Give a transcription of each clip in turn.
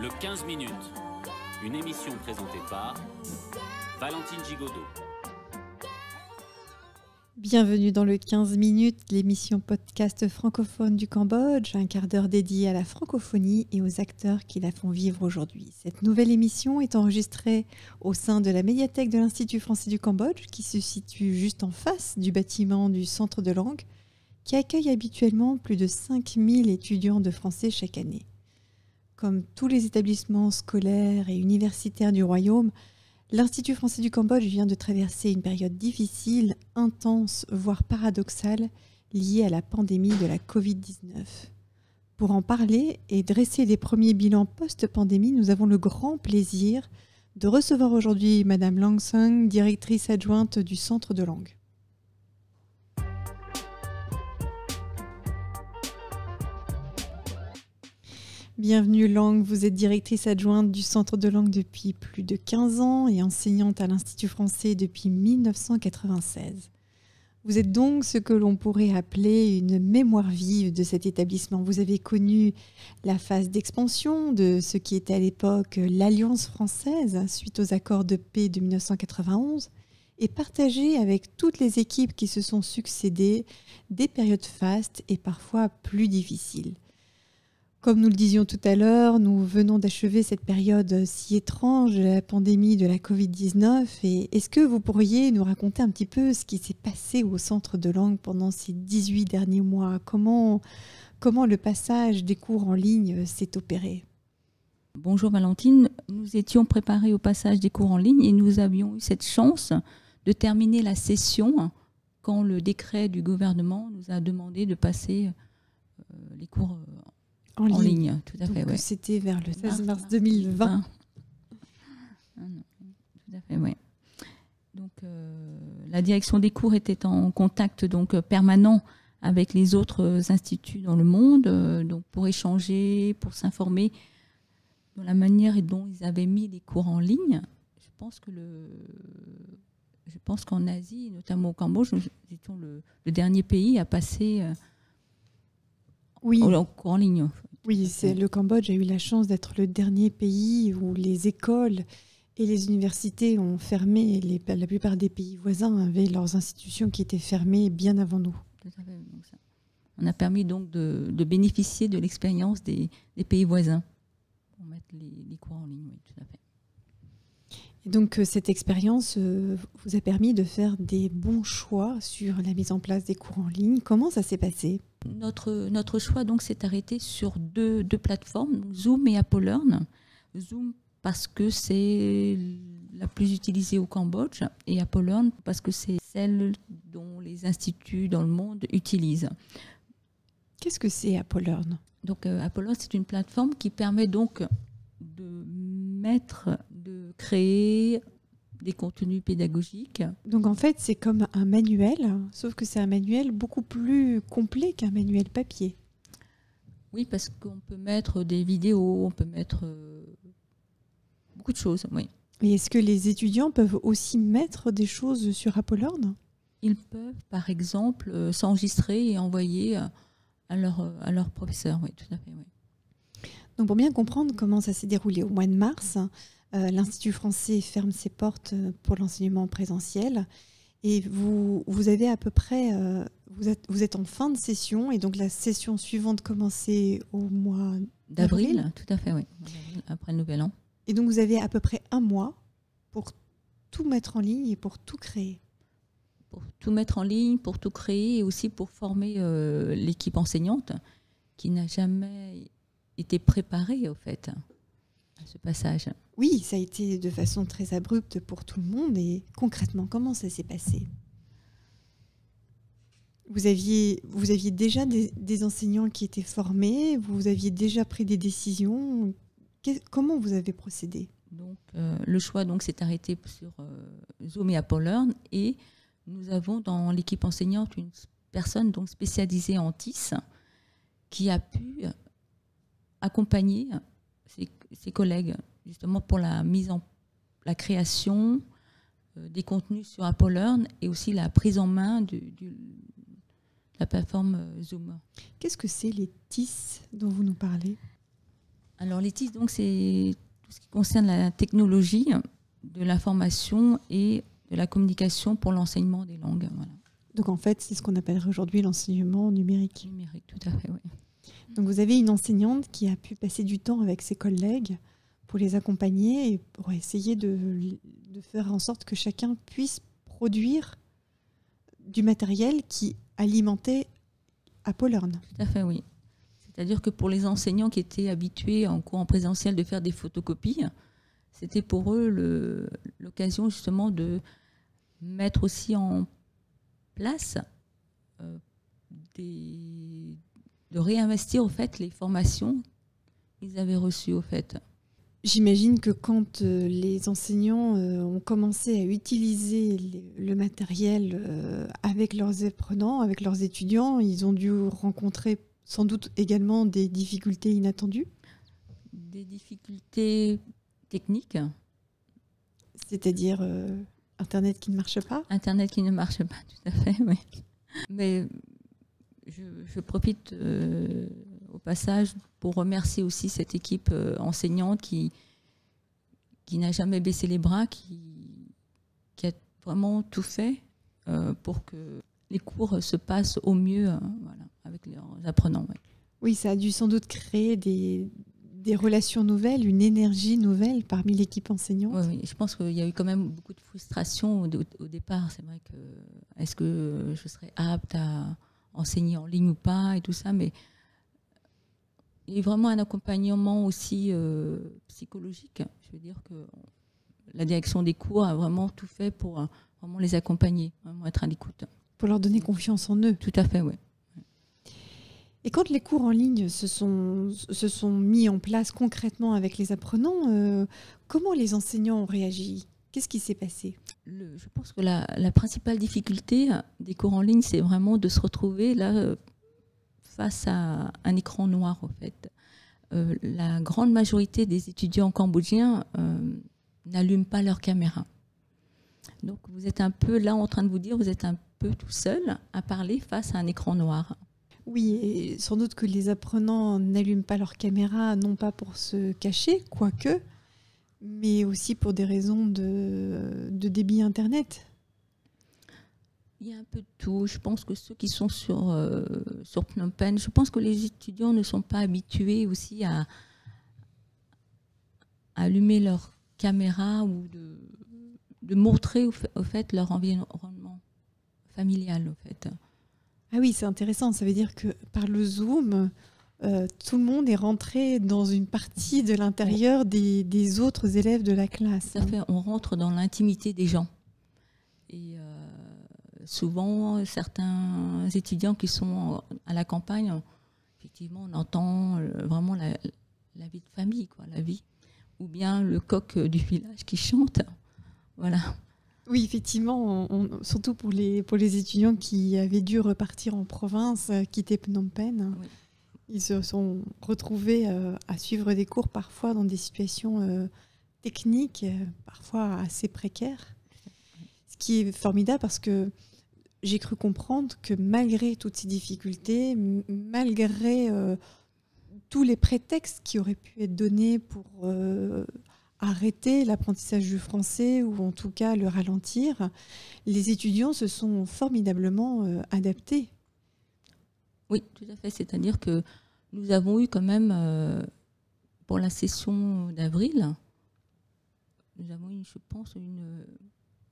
Le 15 minutes, une émission présentée par Valentine Gigodeau. Bienvenue dans le 15 minutes, l'émission podcast francophone du Cambodge, un quart d'heure dédié à la francophonie et aux acteurs qui la font vivre aujourd'hui. Cette nouvelle émission est enregistrée au sein de la médiathèque de l'Institut français du Cambodge, qui se situe juste en face du bâtiment du Centre de langue, qui accueille habituellement plus de 5000 étudiants de français chaque année. Comme tous les établissements scolaires et universitaires du Royaume, l'Institut français du Cambodge vient de traverser une période difficile, intense, voire paradoxale, liée à la pandémie de la Covid-19. Pour en parler et dresser les premiers bilans post-pandémie, nous avons le grand plaisir de recevoir aujourd'hui Madame Lang Sung, directrice adjointe du Centre de langue. Bienvenue Lang, vous êtes directrice adjointe du Centre de langue depuis plus de 15 ans et enseignante à l'Institut français depuis 1996. Vous êtes donc ce que l'on pourrait appeler une mémoire vive de cet établissement. Vous avez connu la phase d'expansion de ce qui était à l'époque l'Alliance française suite aux accords de paix de 1991 et partagé avec toutes les équipes qui se sont succédées des périodes fastes et parfois plus difficiles. Comme nous le disions tout à l'heure, nous venons d'achever cette période si étrange de la pandémie de la Covid-19. Et est-ce que vous pourriez nous raconter un petit peu ce qui s'est passé au Centre de langue pendant ces 18 derniers mois ? Comment le passage des cours en ligne s'est opéré ? Bonjour Valentine, nous étions préparés au passage des cours en ligne et nous avions eu cette chance de terminer la session quand le décret du gouvernement nous a demandé de passer les cours en ligne, tout à fait. Donc, c'était vers le 16 mars 2020. Tout à fait, oui. Donc, la direction des cours était en contact permanent avec les autres instituts dans le monde, donc pour échanger, pour s'informer de la manière dont ils avaient mis les cours en ligne. Je pense qu'en Asie, notamment au Cambodge, nous étions le dernier pays à passer au cours en ligne. Oui, le Cambodge a eu la chance d'être le dernier pays où les écoles et les universités ont fermé. La plupart des pays voisins avaient leurs institutions qui étaient fermées bien avant nous. Tout à fait. Donc on a permis donc de bénéficier de l'expérience des pays voisins pour mettre les cours en ligne. Oui, tout à fait. Et donc cette expérience vous a permis de faire des bons choix sur la mise en place des cours en ligne. Comment ça s'est passé ? Notre choix donc s'est arrêté sur deux plateformes, Zoom et AppleLearn. Zoom parce que c'est la plus utilisée au Cambodge et AppleLearn parce que c'est celle dont les instituts dans le monde utilisent. Qu'est-ce que c'est AppleLearn ? Donc AppleLearn, c'est une plateforme qui permet donc de créer des contenus pédagogiques. Donc en fait, c'est comme un manuel, sauf que c'est un manuel beaucoup plus complet qu'un manuel papier. Oui, parce qu'on peut mettre des vidéos, on peut mettre beaucoup de choses, oui. Et est-ce que les étudiants peuvent aussi mettre des choses sur AppleLearn ? Ils peuvent, par exemple, s'enregistrer et envoyer à leur professeur, oui, tout à fait, oui. Donc pour bien comprendre comment ça s'est déroulé au mois de mars, l'Institut français ferme ses portes pour l'enseignement présentiel et vous avez à peu près, vous êtes en fin de session et donc la session suivante commençait au mois d'avril. Tout à fait, oui, après le Nouvel An. Et donc vous avez à peu près un mois pour tout mettre en ligne et pour tout créer. Pour tout mettre en ligne, pour tout créer et aussi pour former l'équipe enseignante qui n'a jamais été préparée au fait à ce passage. Oui, ça a été de façon très abrupte pour tout le monde. Et concrètement, comment ça s'est passé ? Vous aviez déjà des enseignants qui étaient formés, vous aviez déjà pris des décisions. Comment vous avez procédé ? Donc, le choix s'est arrêté sur Zoom et AppleLearn et nous avons dans l'équipe enseignante une personne spécialisée en TIS qui a pu accompagner ses collègues justement pour la création des contenus sur AppleLearn et aussi la prise en main de la plateforme Zoom. Qu'est-ce que c'est les TIS dont vous nous parlez ? Alors l'ETIS, donc, c'est tout ce qui concerne la technologie de l'information et de la communication pour l'enseignement des langues. Voilà. Donc en fait, c'est ce qu'on appellerait aujourd'hui l'enseignement numérique. Numérique, tout à fait, oui. Donc vous avez une enseignante qui a pu passer du temps avec ses collègues pour les accompagner et pour essayer de faire en sorte que chacun puisse produire du matériel qui alimentait ApoLearn. Tout à fait, oui. C'est-à-dire que pour les enseignants qui étaient habitués en cours en présentiel de faire des photocopies, c'était pour eux l'occasion justement de mettre aussi en place de réinvestir au fait les formations qu'ils avaient reçues au fait. J'imagine que quand les enseignants ont commencé à utiliser le matériel avec leurs apprenants, avec leurs étudiants, ils ont dû rencontrer sans doute également des difficultés inattendues. Des difficultés techniques. C'est-à-dire Internet qui ne marche pas. Internet qui ne marche pas, tout à fait, oui. Mais je profite au passage pour remercier aussi cette équipe enseignante qui n'a jamais baissé les bras, qui a vraiment tout fait pour que les cours se passent au mieux voilà, avec leurs apprenants. Ouais. Oui, ça a dû sans doute créer des relations nouvelles, une énergie nouvelle parmi l'équipe enseignante. Oui, je pense qu'il y a eu quand même beaucoup de frustration au départ. C'est vrai que est-ce que je serais apte à enseigner en ligne ou pas et tout ça, mais il y a eu vraiment un accompagnement aussi psychologique. Je veux dire que la direction des cours a vraiment tout fait pour vraiment les accompagner, vraiment être à l'écoute. Pour leur donner confiance en eux. Tout à fait, oui. Et quand les cours en ligne se sont mis en place concrètement avec les apprenants, comment les enseignants ont réagi ? Qu'est-ce qui s'est passé ? Je pense que la principale difficulté des cours en ligne, c'est vraiment de se retrouver là face à un écran noir, en fait. La grande majorité des étudiants cambodgiens n'allument pas leur caméra. Donc vous êtes un peu là en train de vous dire, vous êtes un peu tout seul à parler face à un écran noir. Oui, et sans doute que les apprenants n'allument pas leur caméra, non pas pour se cacher, quoique, mais aussi pour des raisons de débit Internet. Il y a un peu de tout. Je pense que ceux qui sont sur Phnom Penh, je pense que les étudiants ne sont pas habitués aussi à allumer leur caméra ou de montrer au fait leur environnement familial, au fait. Ah oui, c'est intéressant. Ça veut dire que par le Zoom, tout le monde est rentré dans une partie de l'intérieur des autres élèves de la classe. Ça fait, on rentre dans l'intimité des gens. Et souvent, certains étudiants qui sont à la campagne, effectivement, on entend vraiment la vie de famille, quoi, la vie. Ou bien le coq du village qui chante. Voilà. Oui, effectivement, surtout pour les étudiants qui avaient dû repartir en province, quitter Phnom Penh. Oui. Ils se sont retrouvés à suivre des cours parfois dans des situations techniques, parfois assez précaires. Ce qui est formidable parce que j'ai cru comprendre que malgré toutes ces difficultés, malgré tous les prétextes qui auraient pu être donnés pour arrêter l'apprentissage du français ou en tout cas le ralentir, les étudiants se sont formidablement adaptés. Oui, tout à fait. C'est-à-dire que nous avons eu quand même, pour la session d'avril, nous avons eu, je pense,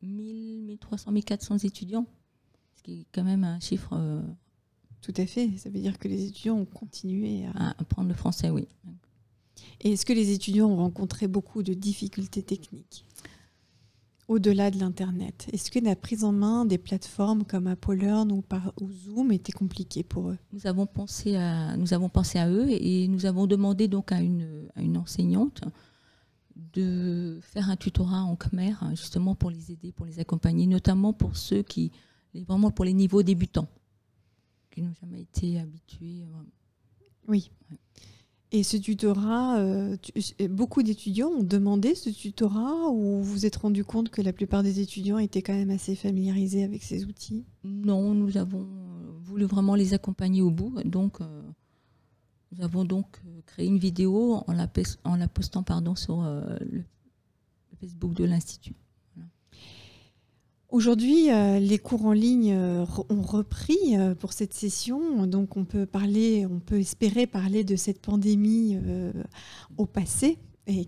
1300, 1400 étudiants, ce qui est quand même un chiffre... Tout à fait. Ça veut dire que les étudiants ont continué à apprendre le français, oui. Et est-ce que les étudiants ont rencontré beaucoup de difficultés techniques au-delà de l'Internet? Est-ce que la prise en main des plateformes comme ApoLearn ou Zoom était compliquée pour eux? Nous avons pensé à eux et nous avons demandé donc à une enseignante de faire un tutorat en khmer, justement pour les aider, pour les accompagner, notamment pour ceux vraiment pour les niveaux débutants, qui n'ont jamais été habitués. Oui. Ouais. Et ce tutorat, beaucoup d'étudiants ont demandé ce tutorat ou vous vous êtes rendu compte que la plupart des étudiants étaient quand même assez familiarisés avec ces outils? Non, nous avons voulu vraiment les accompagner au bout. Donc, Nous avons donc créé une vidéo en la postant sur le Facebook de l'Institut. Voilà. Aujourd'hui, les cours en ligne ont repris pour cette session. Donc, on peut espérer parler de cette pandémie au passé et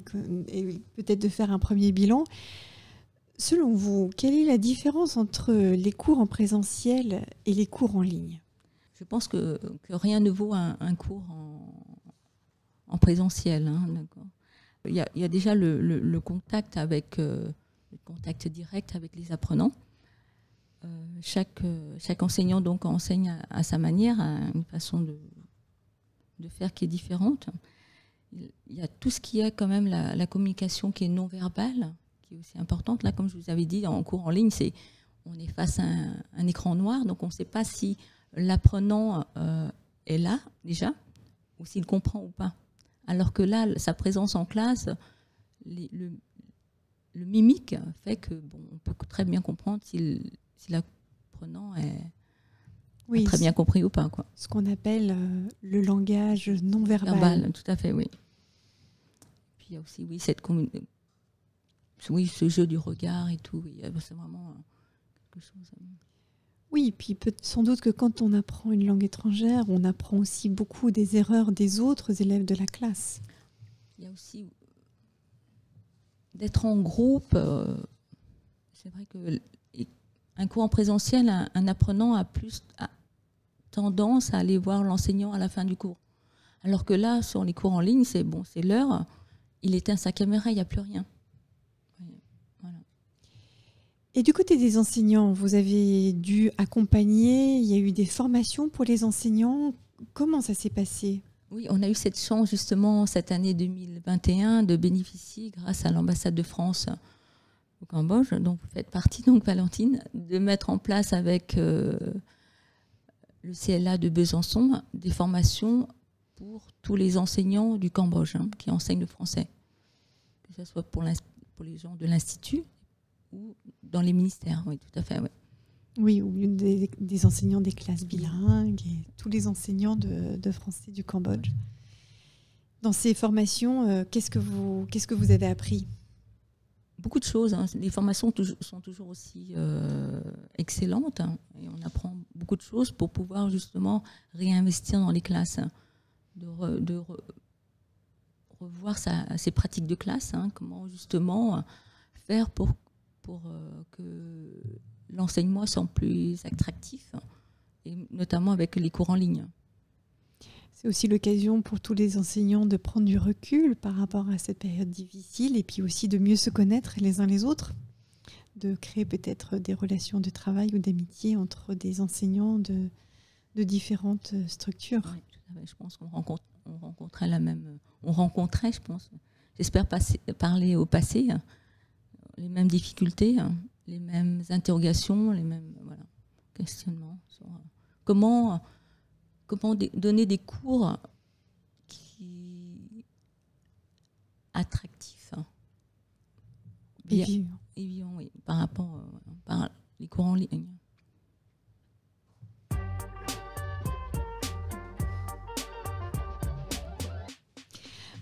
peut-être de faire un premier bilan. Selon vous, quelle est la différence entre les cours en présentiel et les cours en ligne ? Je pense que rien ne vaut un cours en présentiel. Hein, d'accord. Il y a déjà le contact le contact direct avec les apprenants. Chaque enseignant donc enseigne à sa manière, à une façon de faire qui est différente. Il y a tout ce qui est quand même la communication qui est non verbale, qui est aussi importante. Là, comme je vous avais dit, en cours en ligne, on est face à un écran noir, donc on ne sait pas si l'apprenant est là déjà, ou s'il comprend ou pas. Alors que là, sa présence en classe, le mimique fait que on peut très bien comprendre si l'apprenant a très bien compris ou pas, quoi. Ce qu'on appelle le langage non verbal. Verbal, tout à fait, oui. Puis il y a aussi ce jeu du regard et tout. C'est vraiment quelque chose. Oui, puis sans doute que quand on apprend une langue étrangère, on apprend aussi beaucoup des erreurs des autres élèves de la classe. Il y a aussi d'être en groupe. C'est vrai qu'un cours en présentiel, un apprenant a plus tendance à aller voir l'enseignant à la fin du cours. Alors que là, sur les cours en ligne, c'est l'heure, il éteint sa caméra, il n'y a plus rien. Voilà. Et du côté des enseignants, vous avez dû accompagner, il y a eu des formations pour les enseignants. Comment ça s'est passé ? Oui, on a eu cette chance justement cette année 2021 de bénéficier, grâce à l'ambassade de France au Cambodge, dont vous faites partie, donc Valentine, de mettre en place avec le CLA de Besançon des formations pour tous les enseignants du Cambodge qui enseignent le français, que ce soit pour les gens de l'Institut ou dans les ministères. Oui, tout à fait. Oui. Oui, ou des enseignants des classes bilingues et tous les enseignants de français du Cambodge. Dans ces formations, qu'est-ce que vous avez appris ? Beaucoup de choses. Les formations sont toujours aussi excellentes et on apprend beaucoup de choses pour pouvoir justement réinvestir dans les classes, de revoir ses pratiques de classe, comment justement faire pour que l'enseignement soit plus attractif, et notamment avec les cours en ligne. C'est aussi l'occasion pour tous les enseignants de prendre du recul par rapport à cette période difficile et puis aussi de mieux se connaître les uns les autres, de créer peut-être des relations de travail ou d'amitié entre des enseignants de différentes structures. Oui, tout à fait. Je pense qu'on rencontrait, je pense, j'espère parler au passé, les mêmes difficultés, les mêmes interrogations, les mêmes questionnements sur comment donner des cours attractifs et vivants, oui, par rapport par les cours en ligne.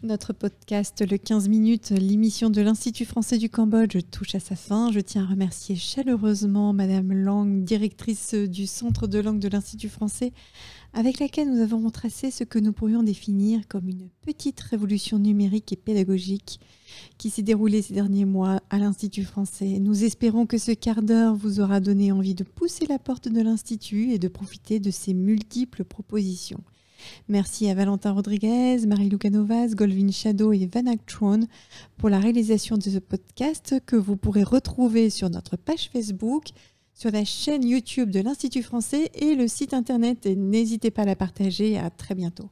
Notre podcast Le 15 minutes, l'émission de l'Institut français du Cambodge touche à sa fin. Je tiens à remercier chaleureusement Madame Lang, directrice du Centre de langue de l'Institut français, avec laquelle nous avons retracé ce que nous pourrions définir comme une petite révolution numérique et pédagogique qui s'est déroulée ces derniers mois à l'Institut français. Nous espérons que ce quart d'heure vous aura donné envie de pousser la porte de l'Institut et de profiter de ses multiples propositions. Merci à Valentin Rodriguez, Marie-Lou Canovas, Golvin Shadow et Van Actron pour la réalisation de ce podcast que vous pourrez retrouver sur notre page Facebook, sur la chaîne YouTube de l'Institut français et le site internet. Et n'hésitez pas à la partager. À très bientôt.